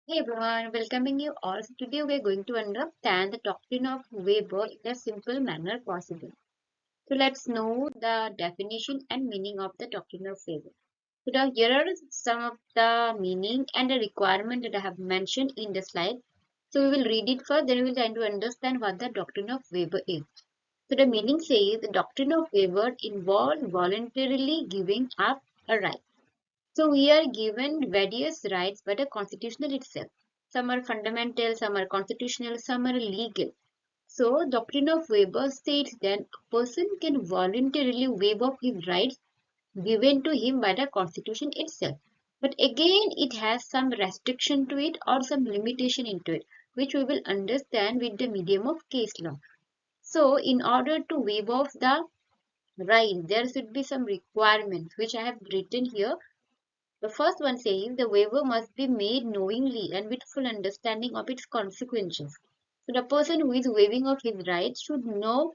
Hey everyone, welcoming you all. So today we are going to understand the doctrine of waiver in a simple manner possible. So let's know the definition and meaning of the doctrine of waiver. So here are some of the meaning and the requirement that I have mentioned in the slide. So we will read it first, then we will try to understand what the doctrine of waiver is. So the meaning says the doctrine of waiver involves voluntarily giving up a right. So we are given various rights by the Constitution itself. Some are fundamental, some are constitutional, some are legal. So doctrine of waiver states that a person can voluntarily waive off his rights given to him by the Constitution itself. But again, it has some restriction to it or some limitation into it, which we will understand with the medium of case law. So in order to waive off the right, there should be some requirements which I have written here. The first one says the waiver must be made knowingly and with full understanding of its consequences. So the person who is waiving of his rights should know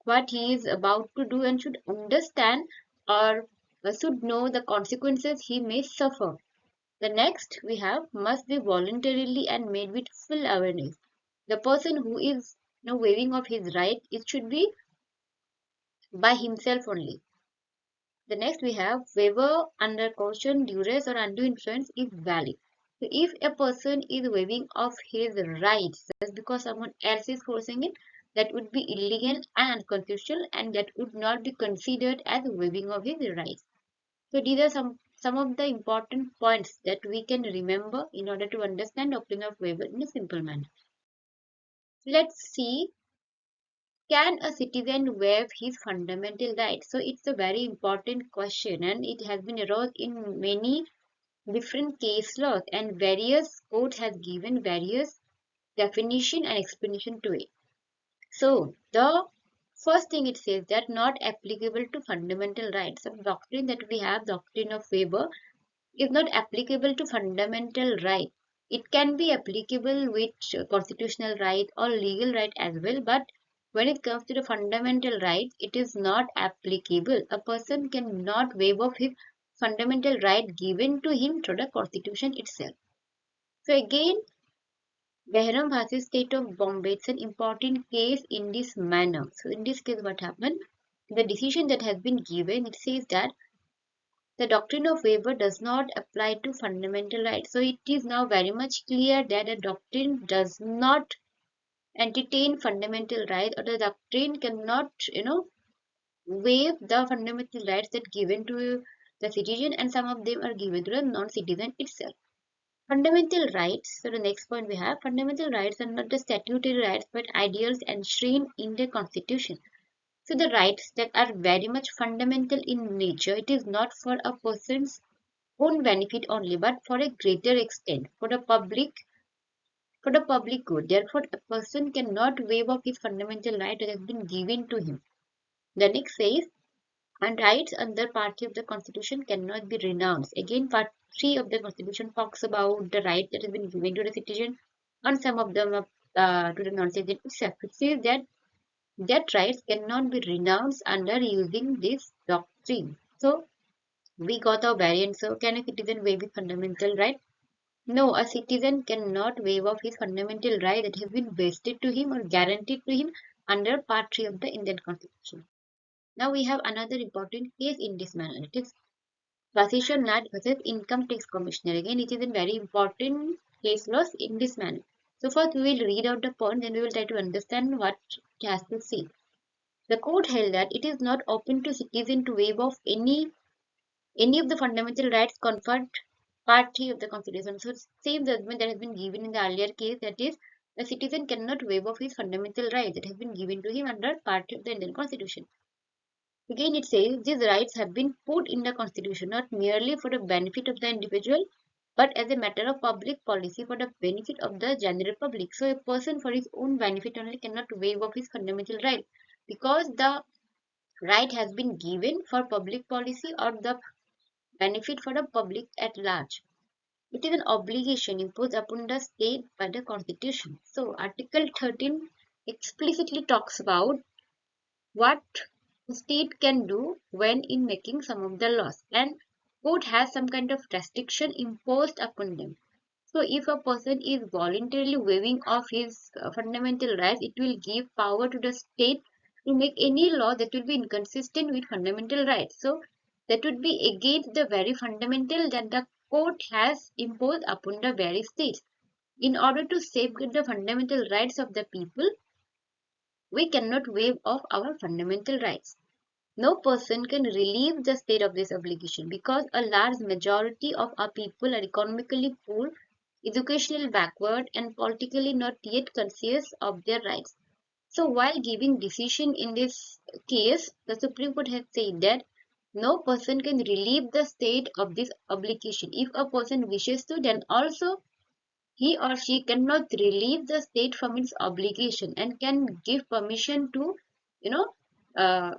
what he is about to do and should understand or should know the consequences he may suffer. The next we have must be voluntarily and made with full awareness. The person who is waiving of his right, it should be by himself only. The next we have waiver under coercion, duress or undue influence is valid. So if a person is waiving of his rights just because someone else is forcing it, that would be illegal and unconstitutional and that would not be considered as waiving of his rights. So these are some of the important points that we can remember in order to understand doctrine of waiver in a simple manner. Let's see, can a citizen waive his fundamental rights? So it's a very important question and it has been arose in many different case laws and various courts has given various definition and explanation to it. So the first thing it says that not applicable to fundamental rights. The doctrine that we have, doctrine of waiver, is not applicable to fundamental right. It can be applicable with constitutional right or legal right as well, but when it comes to the fundamental right, it is not applicable. A person cannot waive off his fundamental right given to him through the constitution itself. So again, Behram versus State of Bombay, it's an important case in this manner. So in this case, what happened? The decision that has been given, it says that the doctrine of waiver does not apply to fundamental rights. So it is now very much clear that a doctrine does not entertain fundamental rights or the doctrine cannot, waive the fundamental rights that given to the citizen and some of them are given to the non-citizen itself. Fundamental rights. So the next point we have fundamental rights are not the statutory rights but ideals enshrined in the constitution. So the rights that are very much fundamental in nature, it is not for a person's own benefit only, but for a greater extent, for the public good. Therefore, a person cannot waive off his fundamental right that has been given to him. The next says, and rights under Part 3 of the Constitution cannot be renounced. Again, Part 3 of the Constitution talks about the right that has been given to the citizen, and some of them to the non-citizen itself. It says that rights cannot be renounced under using this doctrine. So, we got a variant. So, can a citizen waive his fundamental right? No, a citizen cannot waive off his fundamental right that has been vested to him or guaranteed to him under Part 3 of the Indian Constitution. Now we have another important case in this manner. It is Vassation Nat versus Income Tax Commissioner. Again, it is a very important case laws in this manner. So first we will read out the point, then we will try to understand what it has to say. The court held that it is not open to citizen to waive off any of the fundamental rights conferred Part 3 of the Constitution. So, same judgment that has been given in the earlier case, that is, the citizen cannot waive off his fundamental rights that has been given to him under Part 3 of the Indian Constitution. Again, it says these rights have been put in the Constitution not merely for the benefit of the individual, but as a matter of public policy for the benefit of the general public. So, a person for his own benefit only cannot waive off his fundamental right because the right has been given for public policy or the benefit for the public at large. It is an obligation imposed upon the state by the Constitution. So, Article 13 explicitly talks about what the state can do when in making some of the laws, and court has some kind of restriction imposed upon them. So if a person is voluntarily waiving off his fundamental rights, it will give power to the state to make any law that will be inconsistent with fundamental rights. So that would be against the very fundamental that the court has imposed upon the very states. In order to safeguard the fundamental rights of the people, we cannot waive off our fundamental rights. No person can relieve the state of this obligation because a large majority of our people are economically poor, educationally backward, and politically not yet conscious of their rights. So, while giving decision in this case, the Supreme Court has said that no person can relieve the state of this obligation. If a person wishes to, then also he or she cannot relieve the state from its obligation and can give permission to, you know, uh,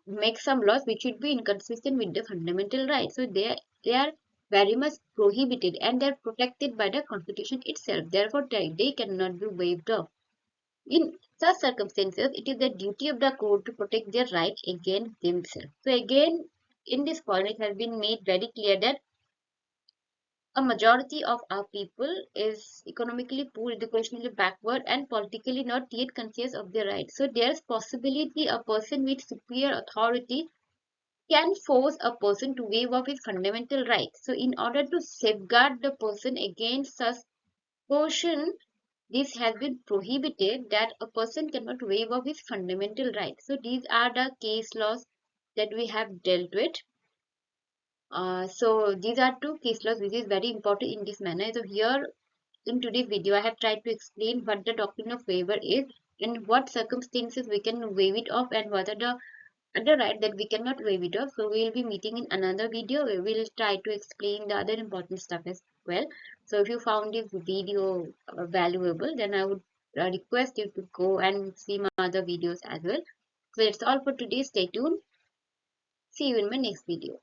make some laws which would be inconsistent with the fundamental rights. So they are very much prohibited and they are protected by the constitution itself. Therefore, they cannot be waived off. In such circumstances, it is the duty of the court to protect their right against themselves. So again, in this point, it has been made very clear that a majority of our people is economically poor, educationally backward, and politically not yet conscious of their rights. So there is possibility a person with superior authority can force a person to waive off his fundamental rights. So in order to safeguard the person against such coercion, this has been prohibited that a person cannot waive off his fundamental rights. So these are the case laws that we have dealt with. So these are two case laws which is very important in this manner. So here in today's video, I have tried to explain what the doctrine of waiver is and what circumstances we can waive it off and what are the other right that we cannot waive it off. So we will be meeting in another video. We will try to explain the other important stuff as well. So if you found this video valuable, then I would request you to go and see my other videos as well. So that's all for today. Stay tuned. See you in my next video.